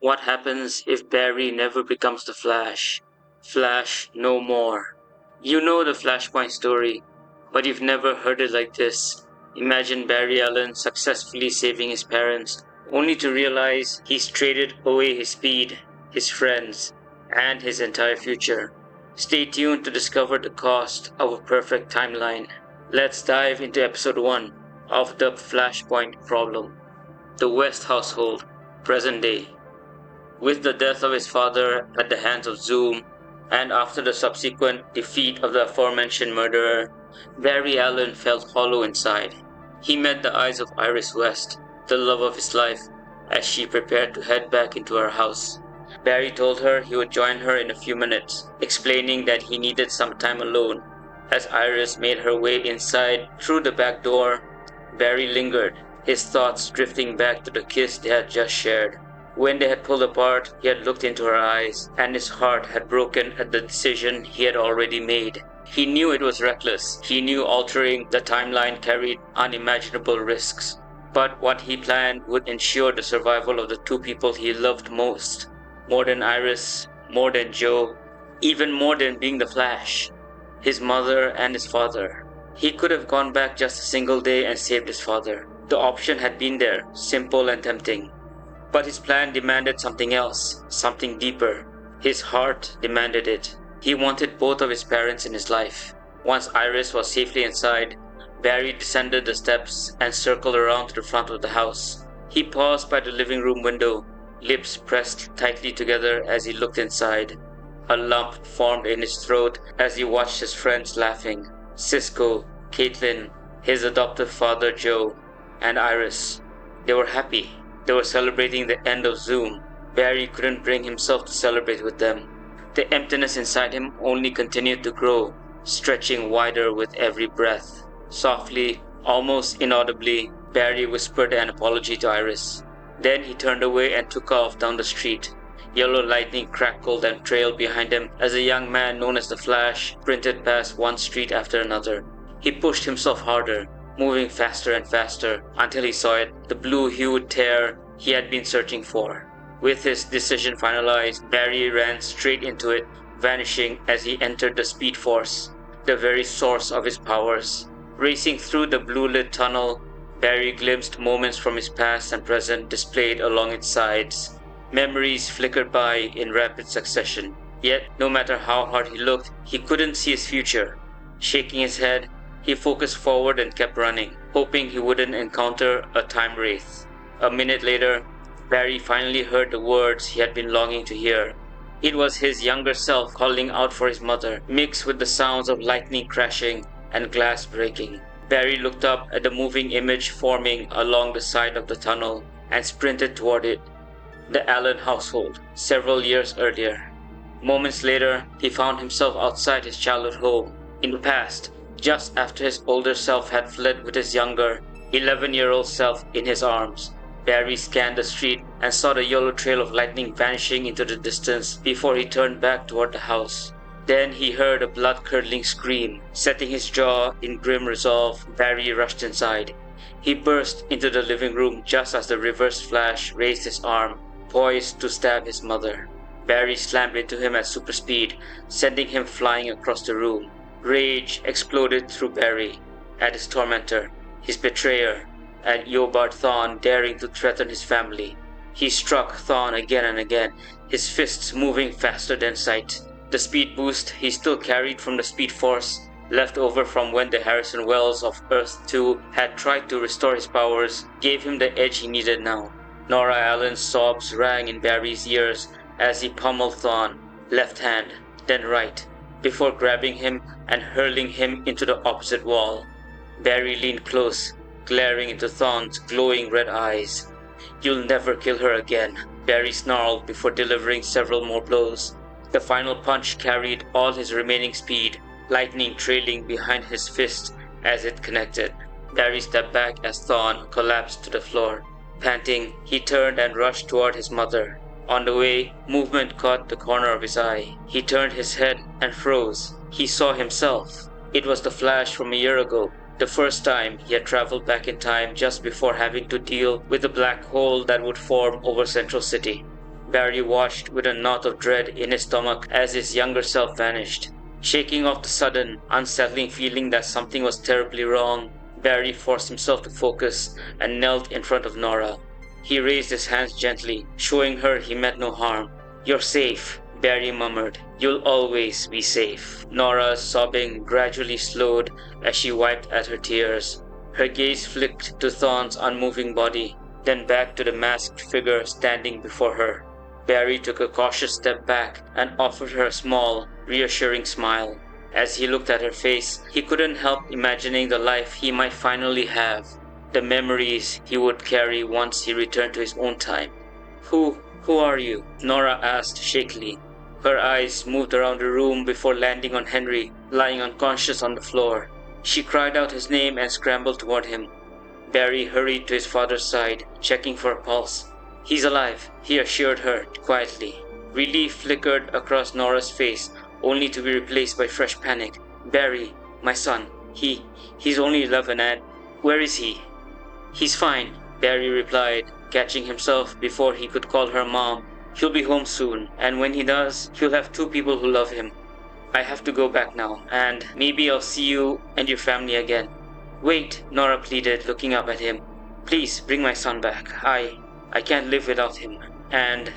What happens if Barry never becomes the Flash? Flash no more. You know the Flashpoint story, but you've never heard it like this. Imagine Barry Allen successfully saving his parents, only to realize he's traded away his speed, his friends, and his entire future. Stay tuned to discover the cost of a perfect timeline. Let's dive into episode 1 of the Flashpoint Problem. The West household, present day. With the death of his father at the hands of Zoom, and after the subsequent defeat of the aforementioned murderer, Barry Allen felt hollow inside. He met the eyes of Iris West, the love of his life, as she prepared to head back into her house. Barry told her he would join her in a few minutes, explaining that he needed some time alone. As Iris made her way inside through the back door, Barry lingered, his thoughts drifting back to the kiss they had just shared. When they had pulled apart, he had looked into her eyes, and his heart had broken at the decision he had already made. He knew it was reckless. He knew altering the timeline carried unimaginable risks. But what he planned would ensure the survival of the two people he loved most. More than Iris, more than Joe, even more than being the Flash. His mother and his father. He could have gone back just a single day and saved his father. The option had been there, simple and tempting. But his plan demanded something else, something deeper. His heart demanded it. He wanted both of his parents in his life. Once Iris was safely inside, Barry descended the steps and circled around to the front of the house. He paused by the living room window, lips pressed tightly together as he looked inside. A lump formed in his throat as he watched his friends laughing. Cisco, Caitlin, his adoptive father Joe, and Iris. They were happy. They were celebrating the end of Zoom. Barry couldn't bring himself to celebrate with them. The emptiness inside him only continued to grow, stretching wider with every breath. Softly, almost inaudibly, Barry whispered an apology to Iris. Then he turned away and took off down the street. Yellow lightning crackled and trailed behind him as a young man known as the Flash sprinted past one street after another. He pushed himself harder, moving faster and faster until he saw it, the blue-hued tear he had been searching for. With his decision finalized, Barry ran straight into it, vanishing as he entered the Speed Force, the very source of his powers. Racing through the blue-lit tunnel, Barry glimpsed moments from his past and present displayed along its sides. Memories flickered by in rapid succession. Yet, no matter how hard he looked, he couldn't see his future. Shaking his head, he focused forward and kept running, hoping he wouldn't encounter a time wraith. A minute later, Barry finally heard the words he had been longing to hear. It was his younger self calling out for his mother, mixed with the sounds of lightning crashing and glass breaking. Barry looked up at the moving image forming along the side of the tunnel and sprinted toward it. The Allen household, several years earlier. Moments later, he found himself outside his childhood home. In the past, just after his older self had fled with his younger, 11-year-old self in his arms. Barry scanned the street and saw the yellow trail of lightning vanishing into the distance before he turned back toward the house. Then he heard a blood-curdling scream. Setting his jaw in grim resolve, Barry rushed inside. He burst into the living room just as the Reverse Flash raised his arm, poised to stab his mother. Barry slammed into him at super speed, sending him flying across the room. Rage exploded through Barry at his tormentor, his betrayer, and Yobart Thawne daring to threaten his family. He struck Thawne again and again, his fists moving faster than sight. The speed boost he still carried from the Speed Force, left over from when the Harrison Wells of Earth 2 had tried to restore his powers, gave him the edge he needed now. Nora Allen's sobs rang in Barry's ears as he pummeled Thawne, left hand, then right, before grabbing him and hurling him into the opposite wall. Barry leaned close, glaring into Thawne's glowing red eyes. "You'll never kill her again," Barry snarled before delivering several more blows. The final punch carried all his remaining speed, lightning trailing behind his fist as it connected. Barry stepped back as Thawne collapsed to the floor. Panting, he turned and rushed toward his mother. On the way, movement caught the corner of his eye. He turned his head and froze. He saw himself. It was the Flash from a year ago, the first time he had traveled back in time just before having to deal with the black hole that would form over Central City. Barry watched with a knot of dread in his stomach as his younger self vanished. Shaking off the sudden, unsettling feeling that something was terribly wrong, Barry forced himself to focus and knelt in front of Nora. He raised his hands gently, showing her he meant no harm. "You're safe," Barry murmured. "You'll always be safe." Nora's sobbing gradually slowed as she wiped at her tears. Her gaze flicked to Thorne's unmoving body, then back to the masked figure standing before her. Barry took a cautious step back and offered her a small, reassuring smile. As he looked at her face, he couldn't help imagining the life he might finally have, the memories he would carry once he returned to his own time. Who are you?" Nora asked shakily. Her eyes moved around the room before landing on Henry, lying unconscious on the floor. She cried out his name and scrambled toward him. Barry hurried to his father's side, checking for a pulse. "He's alive," he assured her quietly. Relief flickered across Nora's face, only to be replaced by fresh panic. "Barry, my son, he's only 11 and where is he?" "He's fine," Barry replied, catching himself before he could call her mom. "He'll be home soon, and when he does, he'll have 2 people who love him. I have to go back now, and maybe I'll see you and your family again." "Wait," Nora pleaded, looking up at him. "Please bring my son back. I can't live without him. And..."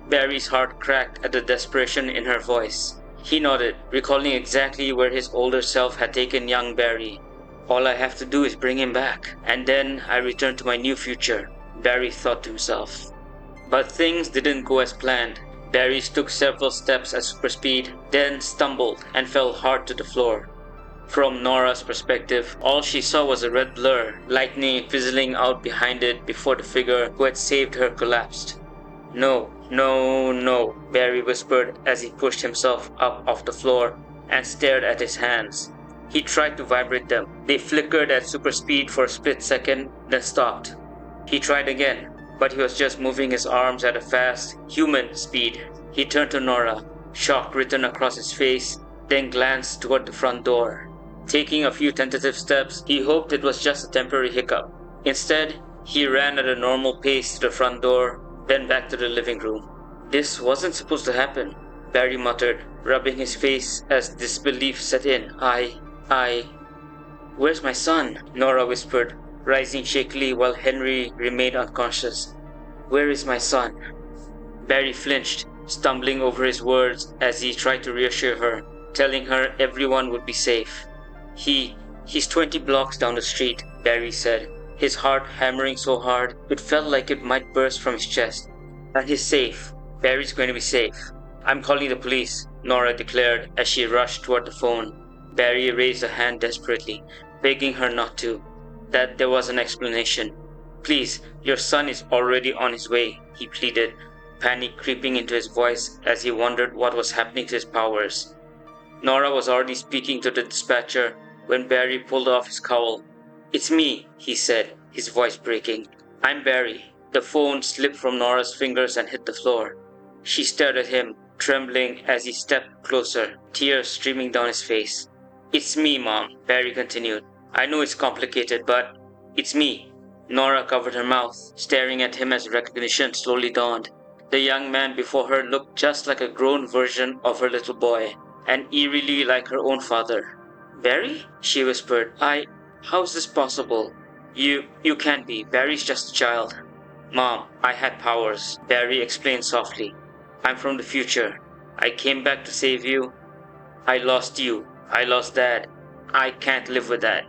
Barry's heart cracked at the desperation in her voice. He nodded, recalling exactly where his older self had taken young Barry. "All I have to do is bring him back, and then I return to my new future," Barry thought to himself. But things didn't go as planned. Barry took several steps at super speed, then stumbled and fell hard to the floor. From Nora's perspective, all she saw was a red blur, lightning fizzling out behind it before the figure who had saved her collapsed. No, Barry whispered as he pushed himself up off the floor and stared at his hands. He tried to vibrate them. They flickered at super speed for a split second, then stopped. He tried again, but he was just moving his arms at a fast, human speed. He turned to Nora, shock written across his face, then glanced toward the front door. Taking a few tentative steps, he hoped it was just a temporary hiccup. Instead, he ran at a normal pace to the front door, then back to the living room. "This wasn't supposed to happen," Barry muttered, rubbing his face as disbelief set in. Where's my son?" Nora whispered, rising shakily while Henry remained unconscious. "Where is my son?" Barry flinched, stumbling over his words as he tried to reassure her, telling her everyone would be safe. He's 20 blocks down the street," Barry said, his heart hammering so hard it felt like it might burst from his chest. "And he's safe. Barry's going to be safe." "I'm calling the police," Nora declared as she rushed toward the phone. Barry raised a hand desperately, begging her not to, that there was an explanation. "Please, your son is already on his way," he pleaded, panic creeping into his voice as he wondered what was happening to his powers. Nora was already speaking to the dispatcher when Barry pulled off his cowl. "It's me," he said, his voice breaking. "I'm Barry." The phone slipped from Nora's fingers and hit the floor. She stared at him, trembling as he stepped closer, tears streaming down his face. "It's me, Mom," Barry continued. "I know it's complicated, but it's me." Nora covered her mouth, staring at him as recognition slowly dawned. The young man before her looked just like a grown version of her little boy, and eerily like her own father. "Barry?" she whispered. How is this possible? You can't be. Barry's just a child." "Mom, I had powers," Barry explained softly. "I'm from the future. I came back to save you. I lost you. I lost Dad. I can't live with that.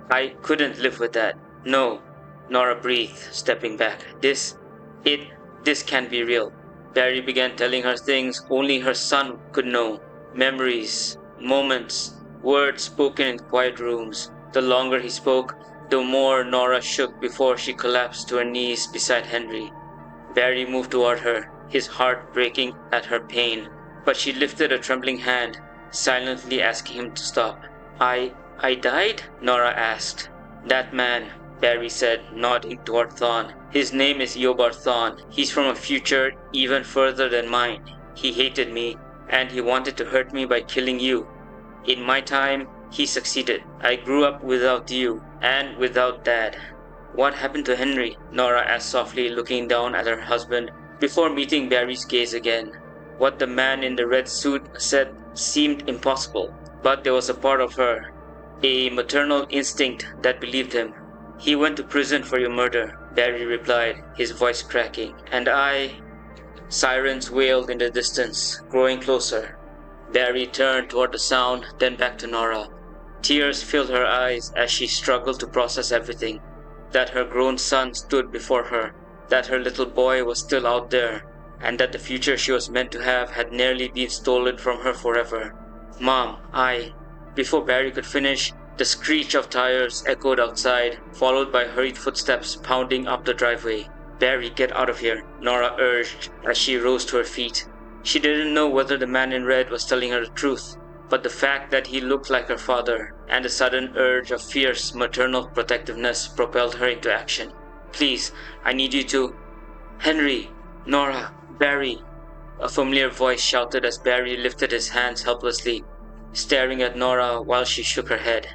I couldn't live with that. No." Nora breathed, stepping back. This can't be real." Barry began telling her things only her son could know. Memories, moments, words spoken in quiet rooms. The longer he spoke, the more Nora shook before she collapsed to her knees beside Henry. Barry moved toward her, his heart breaking at her pain, but she lifted a trembling hand, silently asking him to stop. I died?" Nora asked. "That man," Barry said, nodding toward Thawne. "His name is Yobar Thawne. He's from a future even further than mine. He hated me, and he wanted to hurt me by killing you. In my time, he succeeded. I grew up without you, and without Dad." "What happened to Henry?" Nora asked softly, looking down at her husband, before meeting Barry's gaze again. What the man in the red suit said seemed impossible, but there was a part of her, a maternal instinct, that believed him. "He went to prison for your murder," Barry replied, his voice cracking. "And I..." Sirens wailed in the distance, growing closer. Barry turned toward the sound, then back to Nora. Tears filled her eyes as she struggled to process everything. That her grown son stood before her, that her little boy was still out there, and that the future she was meant to have had nearly been stolen from her forever. "Mom, I..." Before Barry could finish, the screech of tires echoed outside, followed by hurried footsteps pounding up the driveway. "Barry, get out of here," Nora urged as she rose to her feet. She didn't know whether the man in red was telling her the truth, but the fact that he looked like her father, and a sudden urge of fierce maternal protectiveness propelled her into action. "Please, I need you to..." "Henry, Nora, Barry," a familiar voice shouted as Barry lifted his hands helplessly, staring at Nora while she shook her head.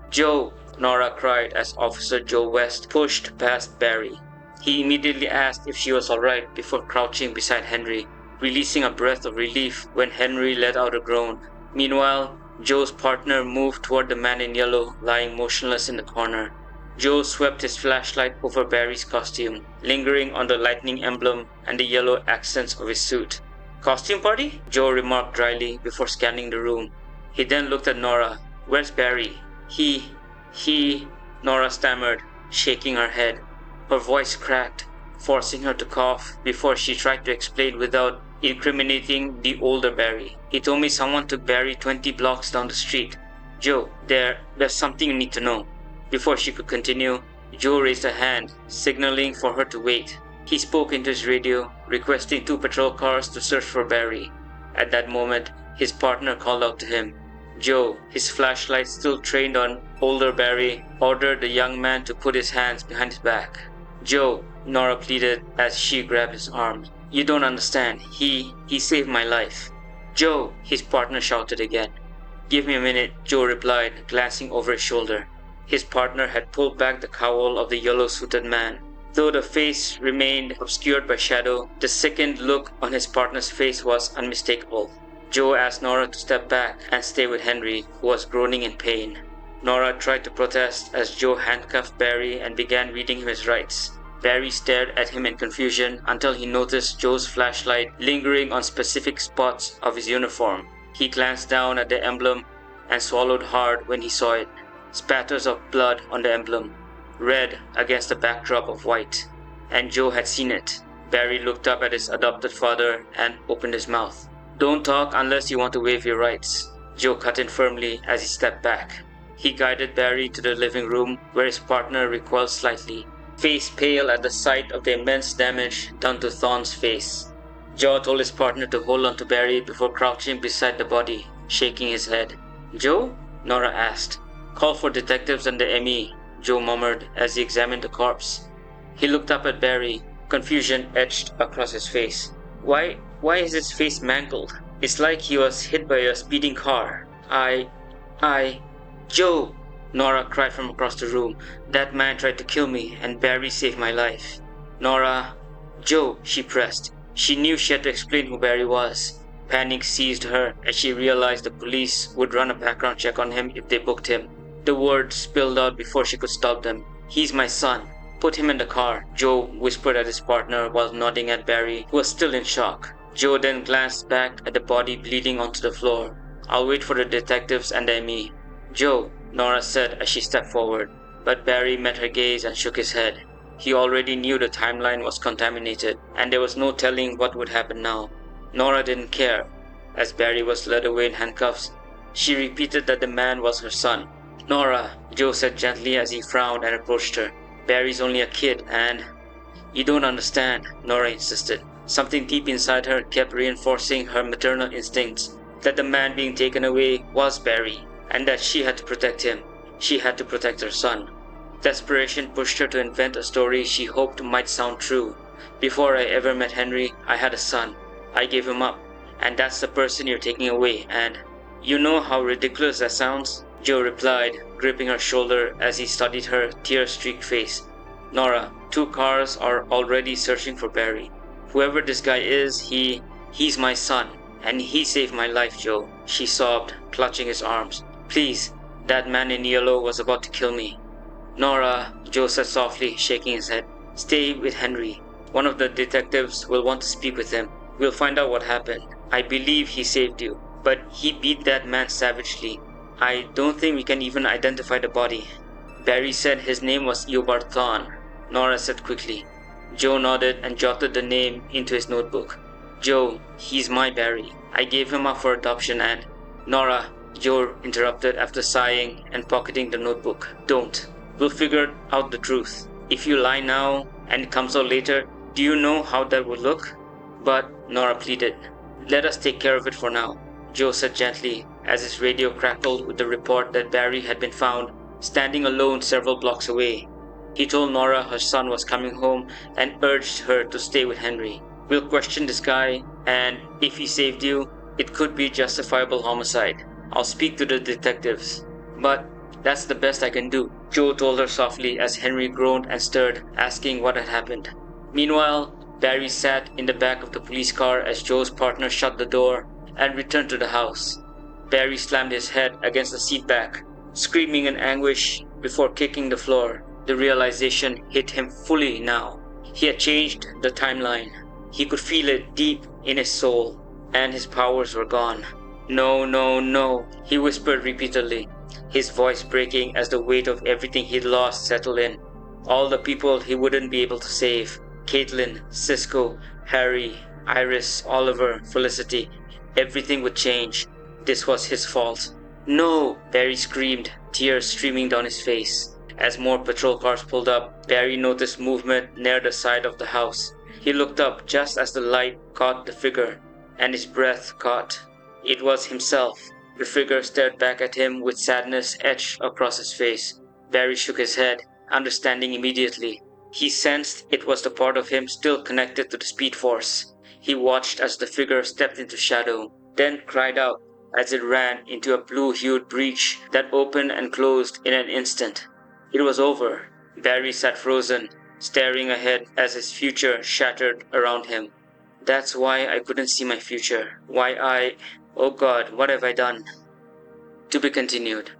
"Joe," Nora cried as Officer Joe West pushed past Barry. He immediately asked if she was alright before crouching beside Henry, releasing a breath of relief when Henry let out a groan. Meanwhile, Joe's partner moved toward the man in yellow lying motionless in the corner. Joe swept his flashlight over Barry's costume, lingering on the lightning emblem and the yellow accents of his suit. "Costume party?" Joe remarked dryly before scanning the room. He then looked at Nora. "Where's Barry?" He... Nora stammered, shaking her head. Her voice cracked, forcing her to cough before she tried to explain without incriminating the older Barry. "He told me someone took Barry 20 blocks down the street. Joe, there's something you need to know." Before she could continue, Joe raised a hand, signaling for her to wait. He spoke into his radio, requesting 2 patrol cars to search for Barry. At that moment, his partner called out to him. Joe, his flashlight still trained on older Barry, ordered the young man to put his hands behind his back. "Joe," Nora pleaded as she grabbed his arm. "You don't understand. He saved my life." "Joe," his partner shouted again. "Give me a minute," Joe replied, glancing over his shoulder. His partner had pulled back the cowl of the yellow-suited man. Though the face remained obscured by shadow, the sickened look on his partner's face was unmistakable. Joe asked Nora to step back and stay with Henry, who was groaning in pain. Nora tried to protest as Joe handcuffed Barry and began reading him his rights. Barry stared at him in confusion until he noticed Joe's flashlight lingering on specific spots of his uniform. He glanced down at the emblem and swallowed hard when he saw it. Spatters of blood on the emblem, red against a backdrop of white. And Joe had seen it. Barry looked up at his adopted father and opened his mouth. "Don't talk unless you want to waive your rights," Joe cut in firmly as he stepped back. He guided Barry to the living room where his partner recoiled slightly, face pale at the sight of the immense damage done to Thorne's face. Joe told his partner to hold on to Barry before crouching beside the body, shaking his head. "Joe?" Nora asked. "Call for detectives and the ME, Joe murmured as he examined the corpse. He looked up at Barry, confusion etched across his face. Why is his face mangled? It's like he was hit by a speeding car. Joe!" Nora cried from across the room. "That man tried to kill me, and Barry saved my life." Nora... "Joe," she pressed. She knew she had to explain who Barry was. Panic seized her as she realized the police would run a background check on him if they booked him. The words spilled out before she could stop them. "He's my son. Put him in the car," Joe whispered at his partner while nodding at Barry, who was still in shock. Joe then glanced back at the body bleeding onto the floor. "I'll wait for the detectives and the ME." "Joe," Nora said as she stepped forward, but Barry met her gaze and shook his head. He already knew the timeline was contaminated, and there was no telling what would happen now. Nora didn't care. As Barry was led away in handcuffs, she repeated that the man was her son. "Nora," Joe said gently as he frowned and approached her. "Barry's only a kid and..." "You don't understand," Nora insisted. Something deep inside her kept reinforcing her maternal instincts, that the man being taken away was Barry, and that she had to protect him. She had to protect her son. Desperation pushed her to invent a story she hoped might sound true. "Before I ever met Henry, I had a son. I gave him up, and that's the person you're taking away, and..." "You know how ridiculous that sounds?" Joe replied, gripping her shoulder as he studied her tear-streaked face. "Nora, 2 cars are already searching for Barry. Whoever this guy is, he's my son, and he saved my life, Joe, she sobbed, clutching his arms. Please, that man in yellow was about to kill me. Nora, Joe said softly, shaking his head. Stay with Henry. One of the detectives will want to speak with him. We'll find out what happened. I believe he saved you, but he beat that man savagely. I don't think we can even identify the body. Barry said his name was Eobard Thawne, Nora said quickly. Joe nodded and jotted the name into his notebook. Joe, he's my Barry. I gave him up for adoption and... Nora, Joe interrupted after sighing and pocketing the notebook. Don't. We'll figure out the truth. If you lie now and it comes out later, do you know how that would look? But, Nora pleaded, let us take care of it for now, Joe said gently as his radio crackled with the report that Barry had been found standing alone several blocks away. He told Nora her son was coming home and urged her to stay with Henry. We'll question this guy, and if he saved you, it could be justifiable homicide. I'll speak to the detectives. But that's the best I can do, Joe told her softly as Henry groaned and stirred, asking what had happened. Meanwhile, Barry sat in the back of the police car as Joe's partner shut the door and returned to the house. Barry slammed his head against the seat back, screaming in anguish before kicking the floor. The realization hit him fully now. He had changed the timeline. He could feel it deep in his soul, and his powers were gone. No, no, no, he whispered repeatedly, his voice breaking as the weight of everything he'd lost settled in. All the people he wouldn't be able to save. Caitlin, Cisco, Harry, Iris, Oliver, Felicity. Everything would change. This was his fault. No! Barry screamed, tears streaming down his face. As more patrol cars pulled up, Barry noticed movement near the side of the house. He looked up just as the light caught the figure, and his breath caught. It was himself. The figure stared back at him with sadness etched across his face. Barry shook his head, understanding immediately. He sensed it was the part of him still connected to the Speed Force. He watched as the figure stepped into shadow, then cried out as it ran into a blue-hued breach that opened and closed in an instant. It was over. Barry sat frozen, staring ahead as his future shattered around him. That's why I couldn't see my future. Oh God, what have I done? To be continued.